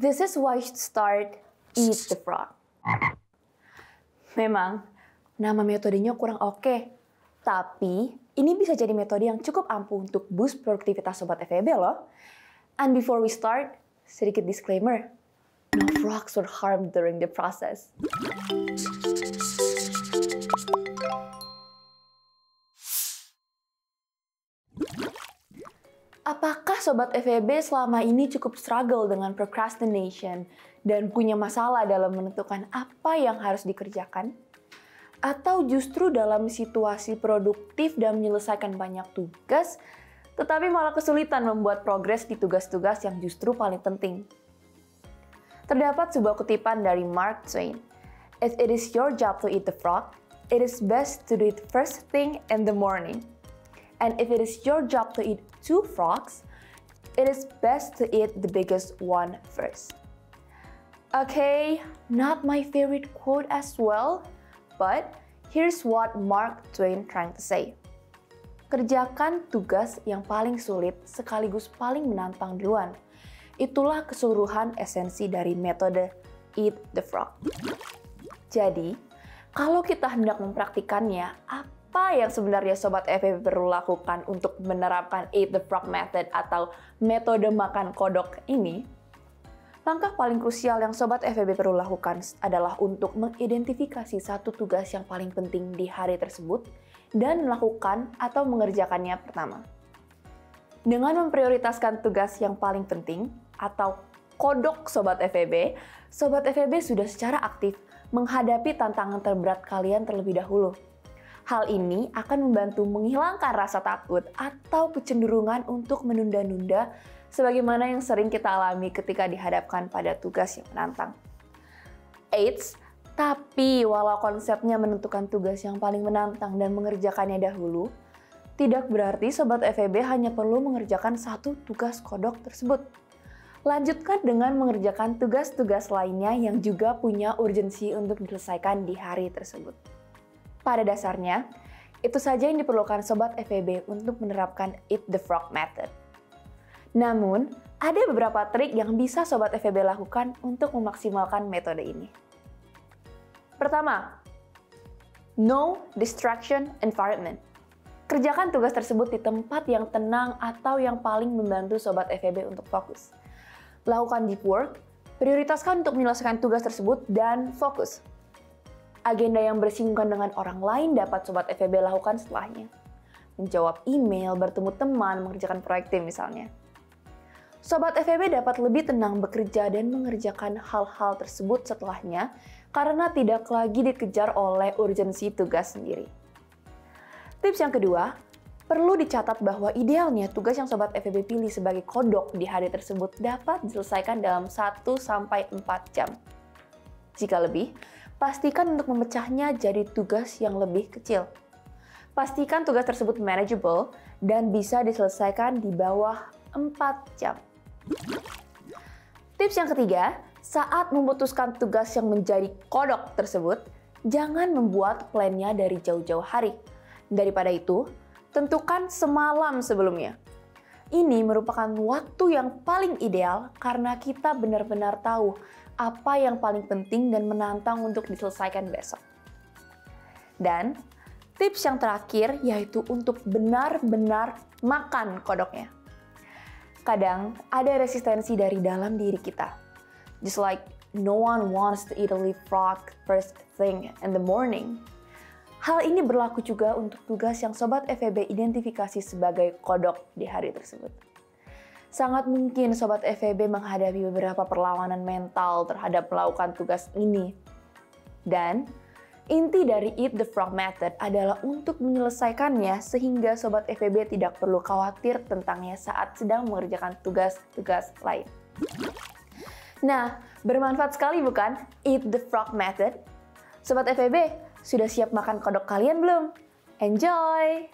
This is why you should start Eat the Frog. Memang, nama metodenya kurang oke. Tapi, ini bisa jadi metode yang cukup ampuh untuk boost produktivitas Sobat FEB loh. And before we start, sedikit disclaimer. No frogs were harmed during the process. Apakah Sobat FEB selama ini cukup struggle dengan procrastination dan punya masalah dalam menentukan apa yang harus dikerjakan? Atau justru dalam situasi produktif dan menyelesaikan banyak tugas, tetapi malah kesulitan membuat progres di tugas-tugas yang justru paling penting? Terdapat sebuah kutipan dari Mark Twain. If it is your job to eat the frog, it is best to do it first thing in the morning. And if it is your job to eat 2 frogs, it is best to eat the biggest one first. Okay, not my favorite quote as well, but here's what Mark Twain trying to say. Kerjakan tugas yang paling sulit sekaligus paling menantang duluan. Itulah keseluruhan esensi dari metode Eat the Frog. Jadi, kalau kita hendak mempraktikannya, apa yang sebenarnya Sobat FEB perlu lakukan untuk menerapkan Eat the Frog method atau metode makan kodok ini? Langkah paling krusial yang Sobat FEB perlu lakukan adalah untuk mengidentifikasi satu tugas yang paling penting di hari tersebut dan melakukan atau mengerjakannya pertama. Dengan memprioritaskan tugas yang paling penting atau kodok Sobat FEB sudah secara aktif menghadapi tantangan terberat kalian terlebih dahulu. Hal ini akan membantu menghilangkan rasa takut atau kecenderungan untuk menunda-nunda sebagaimana yang sering kita alami ketika dihadapkan pada tugas yang menantang. Eits, tapi walau konsepnya menentukan tugas yang paling menantang dan mengerjakannya dahulu, tidak berarti Sobat FEB hanya perlu mengerjakan satu tugas kodok tersebut. Lanjutkan dengan mengerjakan tugas-tugas lainnya yang juga punya urgensi untuk diselesaikan di hari tersebut. Pada dasarnya, itu saja yang diperlukan Sobat FEB untuk menerapkan Eat the Frog method. Namun, ada beberapa trik yang bisa Sobat FEB lakukan untuk memaksimalkan metode ini. Pertama, no distraction environment. Kerjakan tugas tersebut di tempat yang tenang atau yang paling membantu Sobat FEB untuk fokus. Lakukan deep work, prioritaskan untuk menyelesaikan tugas tersebut, dan fokus. Agenda yang bersinggungan dengan orang lain dapat Sobat FEB lakukan setelahnya. Menjawab email, bertemu teman, mengerjakan proyek tim misalnya. Sobat FEB dapat lebih tenang bekerja dan mengerjakan hal-hal tersebut setelahnya karena tidak lagi dikejar oleh urgensi tugas sendiri. Tips yang kedua, perlu dicatat bahwa idealnya tugas yang Sobat FEB pilih sebagai kodok di hari tersebut dapat diselesaikan dalam 1-4 jam. Jika lebih, pastikan untuk memecahnya jadi tugas yang lebih kecil. Pastikan tugas tersebut manageable dan bisa diselesaikan di bawah 4 jam. Tips yang ketiga, saat memutuskan tugas yang menjadi kodok tersebut, jangan membuat plannya dari jauh-jauh hari. Daripada itu, tentukan semalam sebelumnya. Ini merupakan waktu yang paling ideal karena kita benar-benar tahu apa yang paling penting dan menantang untuk diselesaikan besok. Dan tips yang terakhir yaitu untuk benar-benar makan kodoknya. Kadang ada resistensi dari dalam diri kita. Just like no one wants to eat a live frog first thing in the morning. Hal ini berlaku juga untuk tugas yang Sobat FEB identifikasi sebagai kodok di hari tersebut. Sangat mungkin Sobat FEB menghadapi beberapa perlawanan mental terhadap melakukan tugas ini. Dan inti dari Eat the Frog method adalah untuk menyelesaikannya sehingga Sobat FEB tidak perlu khawatir tentangnya saat sedang mengerjakan tugas-tugas lain. Nah, bermanfaat sekali bukan Eat the Frog method? Sobat FEB, sudah siap makan kodok kalian belum? Enjoy!